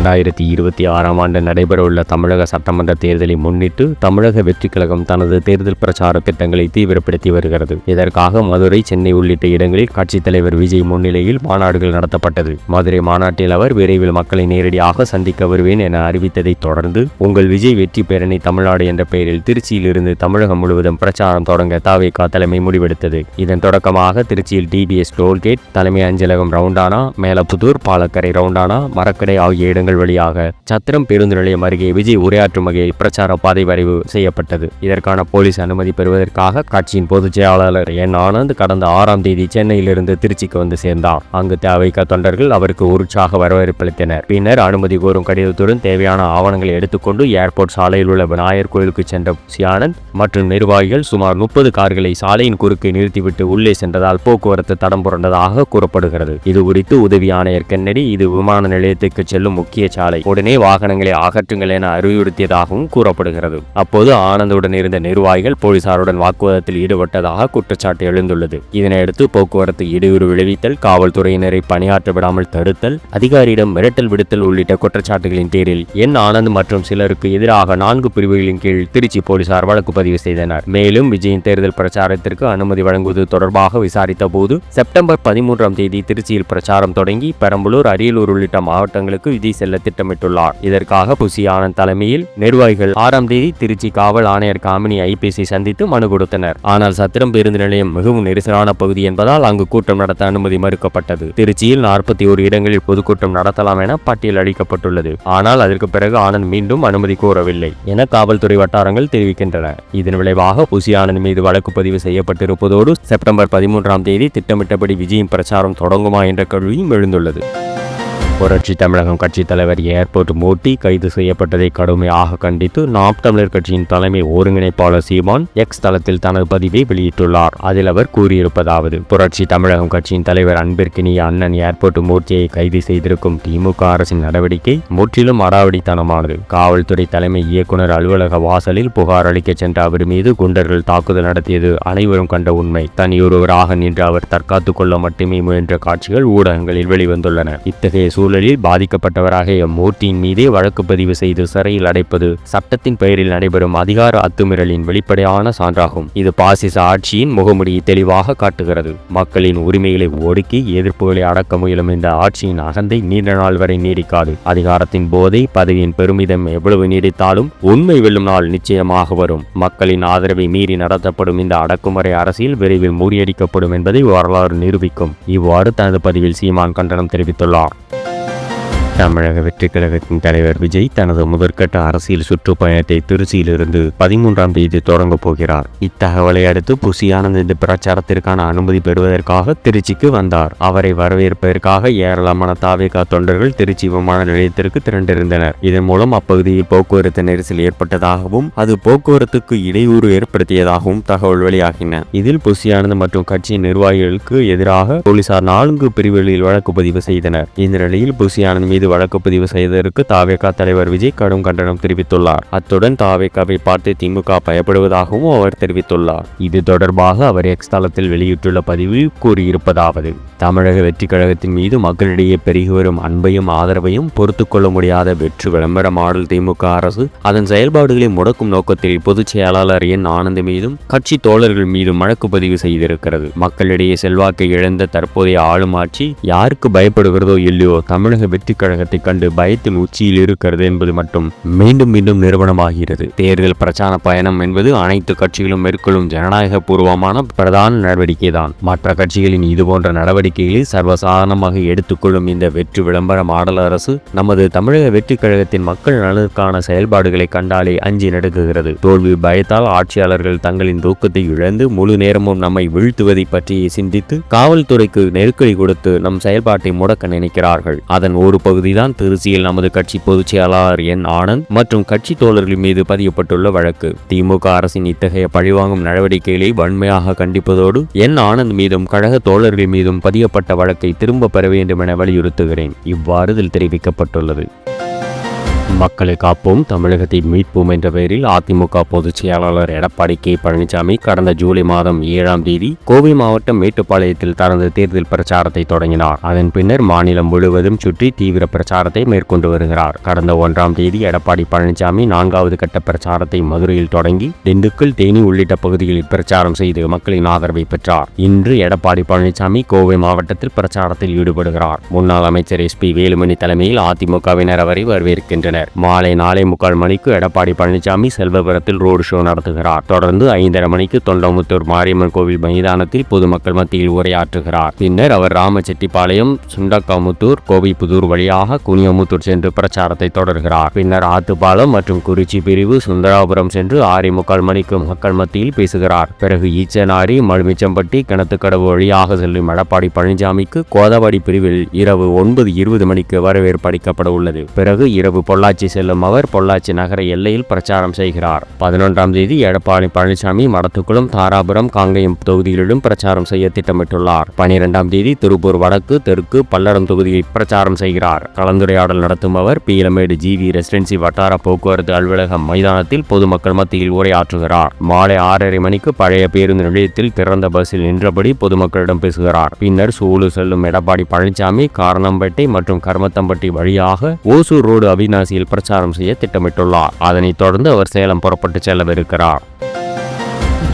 2026ஆம் ஆண்டு நடைபெறவுள்ள தமிழக சட்டமன்ற தேர்தலை முன்னிட்டு தமிழக வெற்றிக் கழகம் தனது தேர்தல் பிரச்சார திட்டங்களை தீவிரப்படுத்தி வருகிறது. இதற்காக மதுரை, சென்னை உள்ளிட்ட இடங்களில் கட்சித் தலைவர் விஜய் முன்னிலையில் மாநாடுகள் நடத்தப்பட்டது. மதுரை மாநாட்டில் அவர் விரைவில் மக்களை நேரடியாக சந்திக்க வருவேன் என அறிவித்ததை தொடர்ந்து உங்கள் விஜய் வெற்றி பேரணி தமிழ்நாடு என்ற பெயரில் திருச்சியிலிருந்து தமிழகம் முழுவதும் பிரச்சாரம் தொடங்க தாவேகா தலைமை முடிவெடுத்தது. இதன் தொடக்கமாக திருச்சியில் டிபிஎஸ் டோல்கேட், தலைமை அஞ்சலகம் ரவுண்டானா, மேலப்புதூர், பாலக்கரை ரவுண்டானா, மரக்கடை ஆகிய இடங்கள் வழியாக சத்திரம் பேருந்து நிலையம் அருகே விஜய் உரையாற்றும் வகையில் பிரச்சார பாதை வரைவு செய்யப்பட்டது. இதற்கான போலீஸ் அனுமதி பெறுவதற்காக கட்சியின் பொதுச் செயலாளர் என் ஆனந்த் கடந்த 6ஆம் தேதி சென்னையிலிருந்து திருச்சிக்கு வந்து சேர்ந்தார். அங்கு தவிக தொண்டர்கள் அவருக்கு உற்சாக வரவேற்பளித்தனர். பின்னர் அனுமதி கோரும் கடிதத்துடன் தேவையான ஆவணங்களை எடுத்துக்கொண்டு ஏர்போர்ட் சாலையில் உள்ள விநாயகர் கோயிலுக்கு சென்ற ஆனந்த் மற்றும் நிர்வாகிகள் சுமார் 30 கார்களை சாலையின் குறுக்கே நிறுத்திவிட்டு உள்ளே சென்றதால் போக்குவரத்து தடம் புரண்டதாக கூறப்படுகிறது. இது குறித்து உதவி ஆணையர் கென்னடி, இது விமான நிலையத்துக்கு செல்லும் முக்கிய சாலை, உடனே வாகனங்களை அகற்றுங்கள் என அறிவுறுத்தியதாகவும் கூறப்படுகிறது. அப்போது ஆனந்துடன் இருந்த நிர்வாகிகள் போலீசாருடன் வாக்குவாதத்தில் ஈடுபட்டதாக குற்றச்சாட்டு எழுந்துள்ளது. இதனையடுத்து போக்குவரத்து இடையூறு விளைவித்தல், காவல்துறையினரை பணியாற்ற விடாமல் தடுத்தல், அதிகாரியிடம் மிரட்டல் விடுத்தல் உள்ளிட்ட குற்றச்சாட்டுகளின் பேரில் என் ஆனந்த் மற்றும் சிலருக்கு எதிராக 4 பிரிவுகளின் கீழ் திருச்சி போலீசார் வழக்கு பதிவு செய்தனர். மேலும் விஜயின் தேர்தல் பிரச்சாரத்திற்கு அனுமதி வழங்குவது தொடர்பாக விசாரித்த போது செப்டம்பர் 13ஆம் தேதி திருச்சியில் பிரச்சாரம் தொடங்கி பெரம்பலூர், அரியலூர் உள்ளிட்ட மாவட்டங்களுக்கு விஜய் செல்ல திட்டமிட்டுள்ளார். இதற்காக புசி ஆனந்த் தலைமையில் நிர்வாகிகள் 6ஆம் தேதி திருச்சி காவல் ஆணையர் காமினி ஐபிஎஸ்ஐ சந்தித்து மனு கொடுத்தனர். ஆனால் சத்திரம் பேருந்து நிலையம் மிகவும் நெரிசலான பகுதி என்பதால் அங்கு கூட்டம் நடத்த அனுமதி மறுக்கப்பட்டது. திருச்சியில் 41 இடங்களில் பொதுக்கூட்டம் நடத்தலாம் என பட்டியல் அளிக்கப்பட்டுள்ளது. ஆனால் அதற்கு பிறகு ஆனந்த் மீண்டும் அனுமதி கோரவில்லை என காவல்துறை வட்டாரங்கள் தெரிவிக்கின்றன. இதன் விளைவாக புசி ஆனந்த் மீது வழக்கு பதிவு செய்யப்பட்டிருப்பதோடு செப்டம்பர் 13ஆம் தேதி திட்டமிட்டபடி விஜயின் பிரச்சாரம் தொடங்குமா என்ற கேள்வியும் எழுந்துள்ளது. புரட்சி தமிழகம் கட்சி தலைவர் ஏர்போர்ட் மூர்த்தி கைது செய்யப்பட்டதை கடுமையாக கண்டித்து நாம் தமிழர் கட்சியின் தலைமை ஒருங்கிணைப்பாளர் சீமான் எக்ஸ் தளத்தில் தனது பதிவை வெளியிட்டுள்ளார். அதில் அவர் கூறியிருப்பதாவது: புரட்சி தமிழகம் கட்சியின் தலைவர் அன்பிற்கினிய அண்ணன் ஏர்போர்ட் மூர்த்தியை கைது செய்திருக்கும் திமுக அரசின் நடவடிக்கை முற்றிலும் அடாவடித்தனமானது. காவல்துறை தலைமை இயக்குனர் அலுவலக வாசலில் புகார் அளிக்க சென்ற அவர் மீது குண்டர்கள் தாக்குதல் நடத்தியது அனைவரும் கண்ட உண்மை. தனியொருவராக நின்று அவர் தற்காத்துக் கொள்ள மட்டுமே முயன்ற காட்சிகள் ஊடகங்களில் வெளிவந்துள்ளன. இத்தகைய சூழலில் பாதிக்கப்பட்டவராக மூர்த்தியின் மீதே வழக்கு பதிவு செய்து சிறையில் அடைப்பது சட்டத்தின் பெயரில் நடைபெறும் அதிகார அத்துமீறலின் வெளிப்படையான சான்றாகும். இது பாசிச ஆட்சியின் முகமுடியை தெளிவாக காட்டுகிறது. மக்களின் உரிமைகளை ஒடுக்கி எதிர்ப்புகளை அடக்க முயலும் இந்த ஆட்சியின் அகந்தை நீண்ட நாள் வரை நீடிக்காது. அதிகாரத்தின் போதை, பதவியின் பெருமிதம் எவ்வளவு நீடித்தாலும் உண்மை வெல்லும் நாள் நிச்சயமாக வரும். மக்களின் ஆதரவை மீறி நடத்தப்படும் இந்த அடக்குமுறை அரசியல் விரைவில் முறியடிக்கப்படும் என்பதை வரலாறு நிரூபிக்கும். இவ்வாறு தனது பதிவில் சீமான் கண்டனம் தெரிவித்துள்ளார். தமிழக வெற்றிக் கழகத்தின் தலைவர் விஜய் தனது முதற்கட்ட அரசியல் சுற்றுப்பயணத்தை திருச்சியிலிருந்து 13ஆம் தேதி தொடங்கப் போகிறார். இத்தகவலை அடுத்து புசி ஆனந்த் இந்த பிரச்சாரத்திற்கான அனுமதி பெறுவதற்காக திருச்சிக்கு வந்தார். அவரை வரவேற்பதற்காக ஏராளமான தாவேகா தொண்டர்கள் திருச்சி விமான நிலையத்திற்கு திரண்டிருந்தனர். இதன் மூலம் அப்பகுதியில் போக்குவரத்து நெரிசல் ஏற்பட்டதாகவும் அது போக்குவரத்துக்கு இடையூறு ஏற்படுத்தியதாகவும் தகவல் வெளியாகின. இதில் புசி ஆனந்த் மற்றும் கட்சியின் நிர்வாகிகளுக்கு எதிராக போலீசார் 4 பிரிவுகளில் வழக்கு பதிவு செய்தனர். இந்த நிலையில் புசி ஆனந்த் மீது வழக்கு பதிவு செய்ததற்கு தாவேகா தலைவர் விஜய் கடும் கண்டனம் தெரிவித்துள்ளார். அத்துடன் தாவேகாவை பார்த்து திமுக பயப்படுவதாகவும் அவர் தெரிவித்துள்ளார். இது தொடர்பாக அவர் எக்ஸ் தளத்தில் வெளியிட்டுள்ள பதிவில் கூறியிருப்பதாவது: தமிழக வெற்றி கழகத்தின் மீது மக்களிடையே பெருகி வரும் அன்பையும் ஆதரவையும் பொறுத்துக் கொள்ள முடியாத வெற்று விளம்பர மாடல் திமுக அரசு அதன் செயல்பாடுகளை முடக்கும் நோக்கத்தில் பொதுச் செயலாளர் என் ஆனந்த் மீதும் கட்சி தோழர்கள் மீதும் வழக்கு பதிவு செய்திருக்கிறது. மக்களிடையே செல்வாக்கை இழந்த தற்போதைய ஆளும் ஆட்சி யாருக்கு பயப்படுகிறதோ இல்லையோ தமிழக வெற்றி கழகத்தை கண்டு பயத்தின் உச்சியில் இருக்கிறது என்பது மட்டும் மீண்டும் மீண்டும் நிரூபணமாகிறது. தேர்தல் பிரச்சார பயணம் என்பது அனைத்து கட்சிகளும் மேற்கொள்ளும் ஜனநாயக பூர்வமான பிரதான நடவடிக்கை தான். மற்ற கட்சிகளின் இதுபோன்ற நடவடிக்கைகளை சர்வசாதாரணமாக எடுத்துக்கொள்ளும் இந்த வெற்று விளம்பர மாடல் அரசு நமது தமிழக வெற்றி கழகத்தின் மக்கள் நலனுக்கான செயல்பாடுகளை கண்டாலே அஞ்சி நடுக்குகிறது. தோல்வி பயத்தால் ஆட்சியாளர்கள் தங்களின் தூக்கத்தை இழந்து முழு நேரமும் நம்மை வீழ்த்துவதை பற்றி சிந்தித்து காவல்துறைக்கு நெருக்கடி கொடுத்து நம் செயல்பாட்டை முடக்க நினைக்கிறார்கள். அதன் ஒரு பகுதிதான் திருச்சியில் நமது கட்சி பொதுச் செயலாளர் என் ஆனந்த் மற்றும் கட்சி தோழர்கள் மீது பதியப்பட்டுள்ள வழக்கு. திமுக அரசின் இத்தகைய பழிவாங்கும் நடவடிக்கைகளை வன்மையாக கண்டிப்பதோடு என் ஆனந்த் மீதும் கழக தோழர்கள் மீதும் பதியப்பட்ட வழக்கை திரும்ப பெற வேண்டும் என வலியுறுத்துகிறேன். இவ்வாறு இதில் தெரிவிக்கப்பட்டுள்ளது. மக்களை காப்போம் தமிழகத்தை மீட்போம் என்ற பெயரில் அதிமுக பொதுச் செயலாளர் எடப்பாடி கே பழனிசாமி கடந்த ஜூலை மாதம் 7ஆம் தேதி கோவை மாவட்டம் மேட்டுப்பாளையத்தில் தனது தேர்தல் பிரச்சாரத்தை தொடங்கினார். அதன் பின்னர் மாநிலம் முழுவதும் சுற்றி தீவிர பிரச்சாரத்தை மேற்கொண்டு வருகிறார். கடந்த 1ஆம் தேதி எடப்பாடி பழனிசாமி 4வது கட்ட பிரச்சாரத்தை மதுரையில் தொடங்கி திண்டுக்கல், தேனி உள்ளிட்ட பகுதிகளில் பிரச்சாரம் செய்து மக்களின் ஆதரவை பெற்றார். இன்று எடப்பாடி பழனிசாமி கோவை மாவட்டத்தில் பிரச்சாரத்தில் ஈடுபடுகிறார். முன்னாள் அமைச்சர் SP வேலுமணி தலைமையில் அதிமுகவினர் அவரை வரவேற்கின்றனர். மாலை 4:45 மணிக்கு எடப்பாடி பழனிசாமி செல்வபுரத்தில் ரோடு ஷோ நடத்துகிறார். தொடர்ந்து 5:30 மணிக்கு தொண்டமுத்தூர் மாரியம்மன் கோவில் மைதானத்தில் பொதுமக்கள் மத்தியில் உரையாற்றுகிறார். பின்னர் அவர் ராமச்செட்டிப்பாளையம், சுண்டக்காமுத்தூர், கோவைப்புதூர் வழியாக குனியமுத்தூர் சென்று பிரச்சாரத்தை தொடர்கிறார். பின்னர் ஆத்துப்பாலம் மற்றும் குறிச்சி பிரிவு சுந்தராபுரம் சென்று 6:45 மணிக்கு மக்கள் மத்தியில் பேசுகிறார். பிறகு ஈச்சனாரி, மலுமிச்சம்பட்டி, கிணத்துக்கடவு வழியாக செல்லும் எடப்பாடி பழனிசாமிக்கு கோதாவரி பிரிவில் இரவு 9:20 மணிக்கு வரவேற்பு அளிக்கப்பட உள்ளது. பிறகு இரவு பொள்ளாச்சி செல்லும் அவர் பொள்ளாச்சி நகர எல்லையில் பிரச்சாரம் செய்கிறார். 11ஆம் தேதி எடப்பாடி பழனிசாமி மடத்துக்குளம், தாராபுரம், காங்கேயம் தொகுதிகளிலும் பிரச்சாரம் செய்ய திட்டமிட்டுள்ளார். 12ஆம் தேதி திருப்பூர் வடக்கு, தெற்கு, பல்லடம் தொகுதியில் பிரச்சாரம் செய்கிறார். கலந்துரையாடல் நடத்தும் அவர் பீலமேடு GV ரெசிடென்சி வட்டார போக்குவரத்து அலுவலகம் மைதானத்தில் பொதுமக்கள் மத்தியில் உரையாற்றுகிறார். மாலை 6:30 மணிக்கு பழைய பேருந்து நிலையத்தில் திறந்த பஸ்ஸில் நின்றபடி பொதுமக்களிடம் பேசுகிறார். பின்னர் சூலூர் செல்லும் எடப்பாடி பழனிசாமி காரணம்பேட்டை மற்றும் கருமத்தம்பட்டி வழியாக ஓசூர் ரோடு அவிநாசியில் பிரச்சாரம் செய்ய திட்டமிட்டுள்ளார். அதனைத் தொடர்ந்து அவர் சேலம் புறப்பட்டு செல்லவிருக்கிறார்.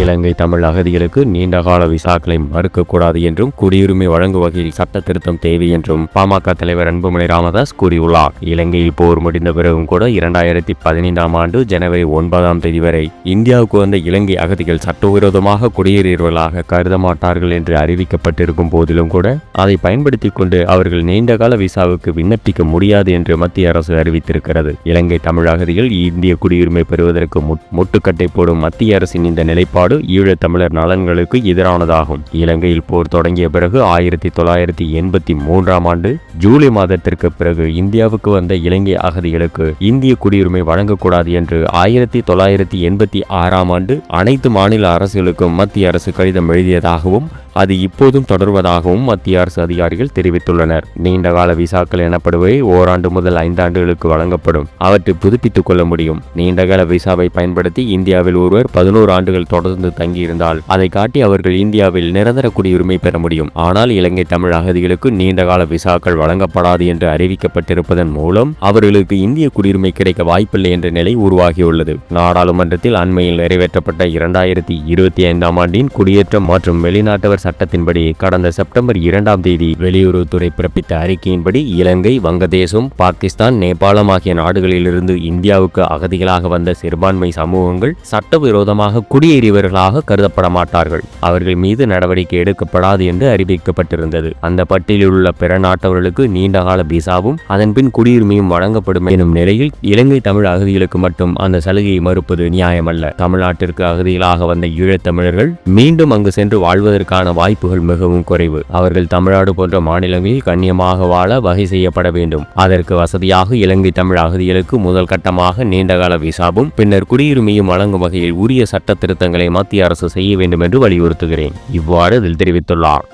இலங்கை தமிழ் அகதிகளுக்கு நீண்டகால விசாக்களை மறுக்கக்கூடாது என்றும் குடியுரிமை வழங்கும் வகையில் சட்ட திருத்தம் தேவை என்றும் பாமக தலைவர் அன்புமணி ராமதாஸ் கூறியுள்ளார். இலங்கையில் போர் முடிந்த பிறகும் கூட 2015ஆம் ஆண்டு ஜனவரி 9ஆம் தேதி வரை இந்தியாவுக்கு வந்த இலங்கை அகதிகள் சட்டவிரோதமாக குடியேறியவர்களாக கருத மாட்டார்கள் என்று அறிவிக்கப்பட்டிருக்கும் போதிலும் கூட அதை பயன்படுத்திக் கொண்டு அவர்கள் நீண்டகால விசாவுக்கு விண்ணப்பிக்க முடியாது என்று மத்திய அரசு அறிவித்திருக்கிறது. இலங்கை தமிழ் அகதிகள் இந்திய குடியுரிமை பெறுவதற்கு முட்டுக்கட்டை போடும் மத்திய அரசின் இந்த நிலைப்பாடு ஈழத்தமிழர் நலன்களுக்கு எதிரானதாகும். இலங்கையில் போர் தொடங்கிய பிறகு 1983ஆம் ஆண்டு ஜூலை மாதத்திற்கு பிறகு இந்தியாவுக்கு வந்த இலங்கை அகதிகளுக்கு இந்திய குடியுரிமை வழங்கக்கூடாது என்று 1986ஆம் ஆண்டு அனைத்து மாநில அரசுகளுக்கும் மத்திய அரசு கடிதம் எழுதியதாகவும் அது இப்போதும் தொடர்வதாகவும் மத்திய அரசு அதிகாரிகள் தெரிவித்துள்ளனர். நீண்டகால விசாக்கள் எனப்படுவை ஓராண்டு முதல் 5 ஆண்டுகளுக்கு வழங்கப்படும். அவற்றை புதுப்பித்துக் கொள்ள முடியும். நீண்டகால விசாவை பயன்படுத்தி இந்தியாவில் ஒருவர் 11 ஆண்டுகள் தொடர்ந்து தங்கியிருந்தால் அதை காட்டி அவர்கள் இந்தியாவில் நிரந்தர குடியுரிமை பெற முடியும். ஆனால் இலங்கை தமிழ் அகதிகளுக்கு நீண்டகால விசாக்கள் வழங்கப்படாது என்று அறிவிக்கப்பட்டிருப்பதன் மூலம் அவர்களுக்கு இந்திய குடியுரிமை கிடைக்க வாய்ப்பில்லை என்ற நிலை உருவாகியுள்ளது. நாடாளுமன்றத்தில் அண்மையில் நிறைவேற்றப்பட்ட 2025ஆம் ஆண்டின் குடியேற்றம் மற்றும் வெளிநாட்டவர் சட்டத்தின்படி கடந்த செப்டம்பர் 2ஆம் தேதி வெளியுறவுத்துறை பிறப்பித்த அறிக்கையின்படி இலங்கை, வங்கதேசம், பாகிஸ்தான், நேபாளம் ஆகிய நாடுகளிலிருந்து இந்தியாவுக்கு அகதிகளாக வந்த சிறுபான்மை சமூகங்கள் சட்டவிரோதமாக குடியேறியவர்களாக கருதப்பட மாட்டார்கள். அவர்கள் மீது நடவடிக்கை எடுக்கப்படாது என்று அறிவிக்கப்பட்டிருந்தது. அந்த பட்டியலில் உள்ள பிற நாட்டவர்களுக்கு நீண்டகால விசாவும் அதன்பின் குடியுரிமையும் வழங்கப்படும் எனும் நிலையில் இலங்கை தமிழ் அகதிகளுக்கு மட்டும் அந்த சலுகையை மறுப்பது நியாயமல்ல. தமிழ்நாட்டிற்கு அகதிகளாக வந்த ஈழத்தமிழர்கள் மீண்டும் அங்கு சென்று வாழ்வதற்கான வாய்ப்புகள் மிகவும் குறைவு. அவர்கள் தமிழ்நாடு போன்ற மாநிலங்களில் கண்ணியமாக வாழ வகை செய்யப்பட வேண்டும். அதற்கு வசதியாக இலங்கை தமிழ் அகதிகளுக்கு முதல் கட்டமாக நீண்டகால விசாவும் பின்னர் குடியுரிமையும் வழங்கும் வகையில் உரிய சட்ட திருத்தங்களை மத்திய அரசு செய்ய வேண்டும் என்று வலியுறுத்துகிறேன். இவ்வாறு அதில் தெரிவித்துள்ளார்.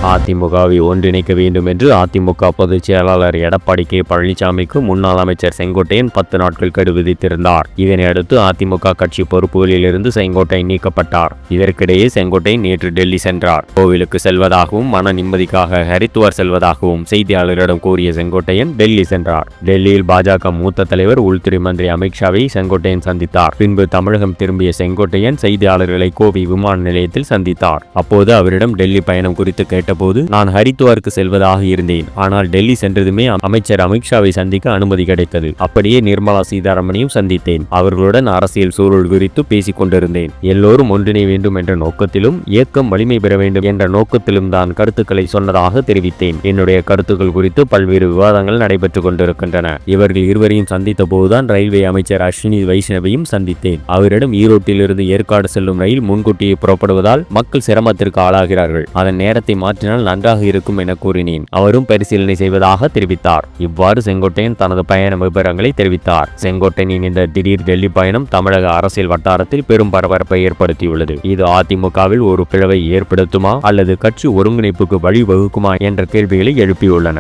அதிமுகவை ஒன்றிணைக்க வேண்டும் என்று அதிமுக பொதுச் செயலாளர் எடப்பாடி கே பழனிசாமிக்கு முன்னாள் அமைச்சர் செங்கோட்டையன் 10 நாட்கள் கெடு விதித்திருந்தார். இதனையடுத்து அதிமுக கட்சி பொறுப்புகளில் இருந்து செங்கோட்டையன் நீக்கப்பட்டார். இதற்கிடையே செங்கோட்டையன் நேற்று டெல்லி சென்றார். கோவிலுக்கு செல்வதாகவும் மன நிம்மதிக்காக ஹரித்துவார் செல்வதாகவும் செய்தியாளர்களிடம் கூறிய செங்கோட்டையன் டெல்லி சென்றார். டெல்லியில் பாஜக மூத்த தலைவர் உள்துறை மந்திரி அமித்ஷாவை செங்கோட்டையன் சந்தித்தார். பின்பு தமிழகம் திரும்பிய செங்கோட்டையன் செய்தியாளர்களை கோவை விமான நிலையத்தில் சந்தித்தார். அப்போது அவரிடம் டெல்லி பயணம் குறித்து கேட்டபோது நான் ஹரித்துவாருக்கு செல்வதாக இருந்தேன். ஆனால் டெல்லி சென்றதுமே அமைச்சர் அமித்ஷாவை சந்திக்க அனுமதி கிடைத்தது. அப்படியே நிர்மலா சீதாராமனையும் சந்தித்தேன். அவர்களுடன் அரசியல் சூழல் குறித்து பேசிக் கொண்டிருந்தேன். எல்லோரும் ஒன்றிணை வேண்டும் என்ற நோக்கத்திலும் இயக்கம் வலிமை பெற வேண்டும் என்ற நோக்கத்திலும் தான் கருத்துக்களை சொன்னதாக தெரிவித்தேன். என்னுடைய கருத்துக்கள் குறித்து பல்வேறு விவாதங்கள் நடைபெற்றுக் கொண்டிருக்கின்றன. இவர்கள் இருவரையும் சந்தித்த போதுதான் ரயில்வே அமைச்சர் அஸ்வினி வைஷ்ணவையும் சந்தித்தேன். அவரிடம் ஈரோட்டிலிருந்து ஏற்காடு செல்லும் ரயில் முன்கூட்டியே புறப்படுவதால் மக்கள் சிரமத்திற்கு ஆளாகிறார்கள். அதன் நேரத்தை மாற்றினால் நன்றாக இருக்கும் என கூறினேன். அவரும் பரிசீலனை செய்வதாக தெரிவித்தார். இவ்வாறு செங்கோட்டையன் தனது பயண விவரங்களை தெரிவித்தார். செங்கோட்டையனின் இந்த திடீர் டெல்லி பயணம் தமிழக அரசியல் வட்டாரத்தில் பெரும் பரபரப்பை ஏற்படுத்தியுள்ளது. இது அதிமுகவில் ஒரு பிளவை ஏற்படுத்துமா அல்லது கட்சி ஒருங்கிணைப்புக்கு வழிவகுக்குமா என்ற கேள்விகளை எழுப்பியுள்ளன.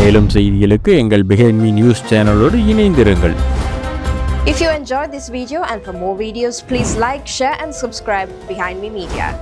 மேலும் செய்திகளுக்கு எங்கள் Behind Me நியூஸ் சேனலோடு இணைந்திருங்கள். If you enjoyed this video and for more videos, please like, share and subscribe Behind Me Media.